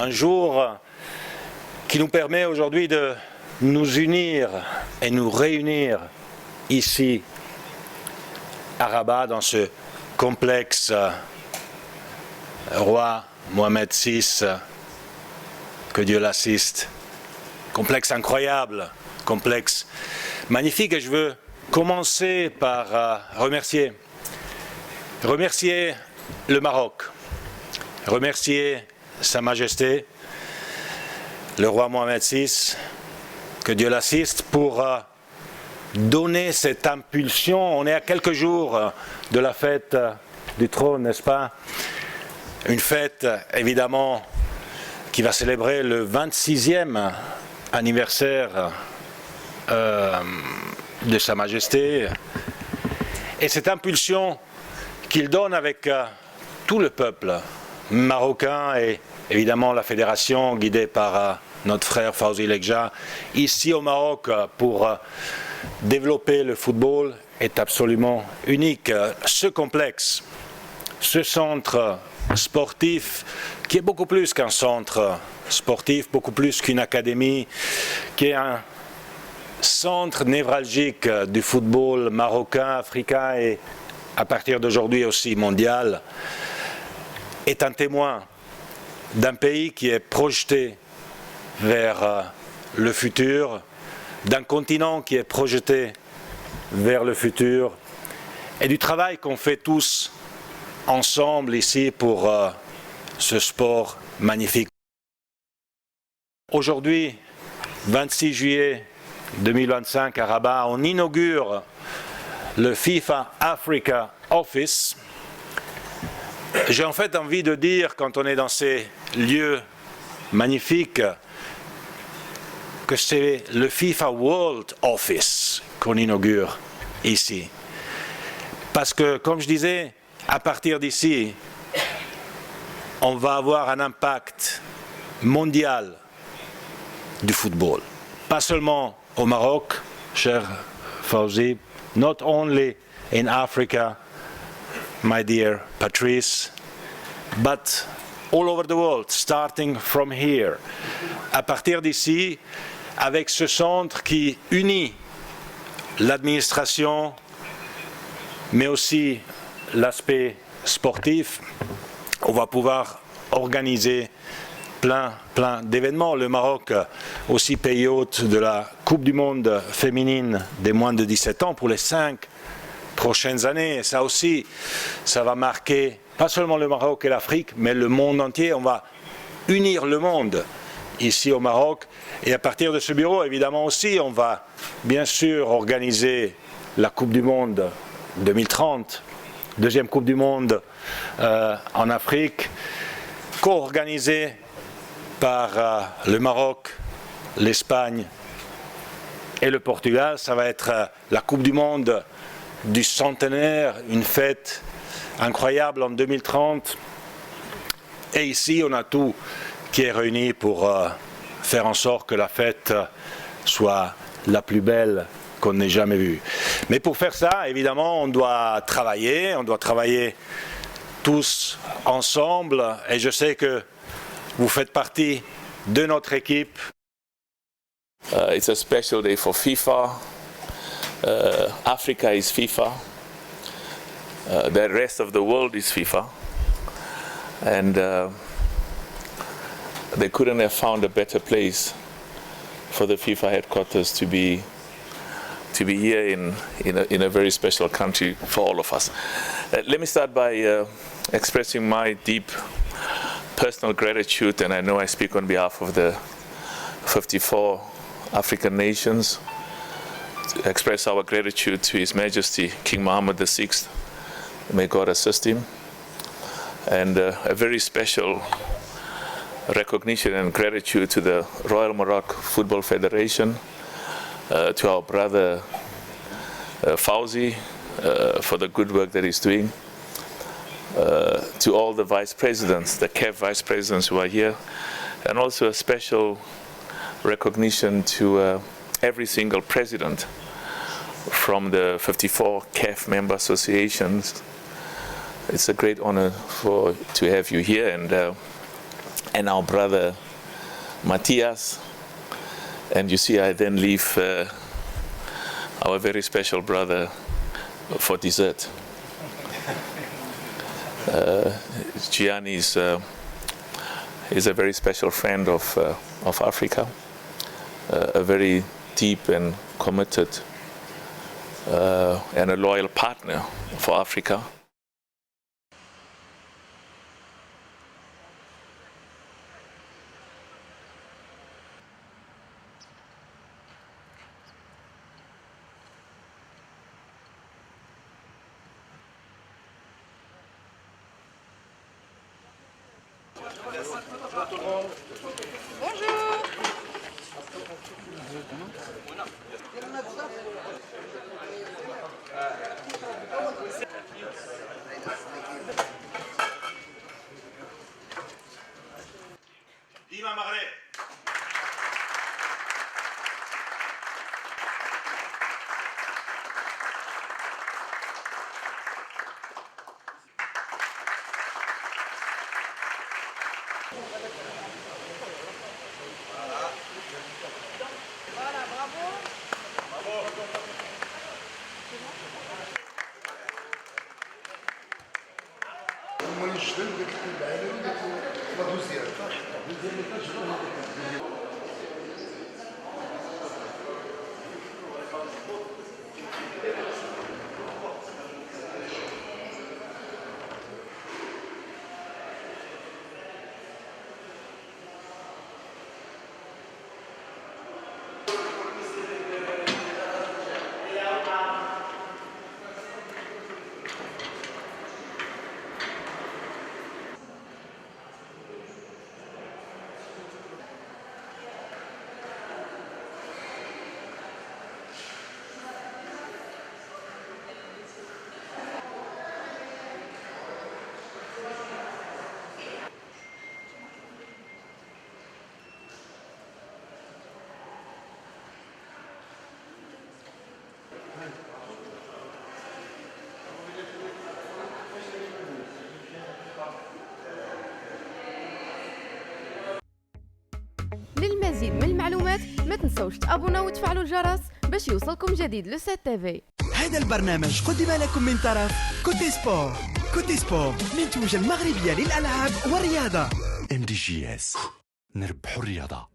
Un jour qui nous permet aujourd'hui de nous unir et nous réunir ici à Rabat dans ce complexe roi Mohamed VI, que Dieu l'assiste. Complexe incroyable, complexe magnifique, et je veux commencer par remercier le Maroc, remercier Sa Majesté, le roi Mohamed VI, que Dieu l'assiste, pour donner cette impulsion. On est à quelques jours de la fête du trône, n'est-ce pas? Une fête, évidemment, qui va célébrer le 26e anniversaire de Sa Majesté. Et cette impulsion qu'il donne avec tout le peuple marocain et évidemment la fédération guidée par notre frère Fawzi Lekja, ici au Maroc pour développer le football, est absolument unique. Ce complexe, ce centre sportif, qui est beaucoup plus qu'un centre sportif, beaucoup plus qu'une académie, qui est un centre névralgique du football marocain, africain et à partir d'aujourd'hui aussi mondial, est un témoin d'un pays qui est projeté vers le futur, d'un continent qui est projeté vers le futur, et du travail qu'on fait tous ensemble ici pour ce sport magnifique. Aujourd'hui, 26 juillet 2025 à Rabat, on inaugure le FIFA Africa Office. J'ai en fait envie de dire, quand on est dans ces lieux magnifiques, que c'est le FIFA World Office qu'on inaugure ici. Parce que, comme je disais, à partir d'ici, on va avoir un impact mondial du football. Pas seulement au Maroc, cher Fawzi, not only in Africa, my dear Patrice, but all over the world, starting from here. À partir d'ici, avec ce centre qui unit l'administration, mais aussi l'aspect sportif, on va pouvoir organiser plein d'événements. Le Maroc, aussi pays hôte de la Coupe du Monde féminine des moins de 17 ans pour les 5 prochaines années. Et ça aussi, ça va marquer pas seulement le Maroc et l'Afrique, mais le monde entier. On va unir le monde ici au Maroc. Et à partir de ce bureau, évidemment aussi, on va bien sûr organiser la Coupe du Monde 2030, deuxième Coupe du Monde en Afrique, co-organisée par le Maroc, l'Espagne et le Portugal. Ça va être la Coupe du Monde du centenaire, une fête incroyable en 2030. Et ici, on a tout qui est réuni pour faire en sorte que la fête soit la plus belle qu'on n'ait jamais vue. Mais pour faire ça, évidemment, on doit travailler tous ensemble. Et je sais que vous faites partie de notre équipe. It's a special day for FIFA. Africa is FIFA. The rest of the world is FIFA. And they couldn't have found a better place for the FIFA headquarters to be here in a very special country for all of us. Let me start by expressing my deep personal gratitude, and I know I speak on behalf of the 54 African nations, to express our gratitude to His Majesty King Mohammed VI. May God assist him. And a very special recognition and gratitude to the Royal Morocco Football Federation, to our brother Fawzi for the good work that he's doing, to all the vice presidents, the CAF vice presidents who are here, and also a special recognition to every single president from the 54 CAF member associations. It's a great honor to have you here, and and our brother Matthias. And you see, I then leave our very special brother for dessert. Gianni is a very special friend of Africa, a very deep and committed and a loyal partner for Africa. Viva Maghreb! للمزيد من المعلومات ما تنسوش تابوناو وتفعلوا الجرس باش يوصلكم جديد لو 7 تي. هذا البرنامج قدم لكم من طرف كوتي سبور. كوتي سبور منتوجة المغربية للألعاب والرياضة. MDGS نربحوا الرياضة.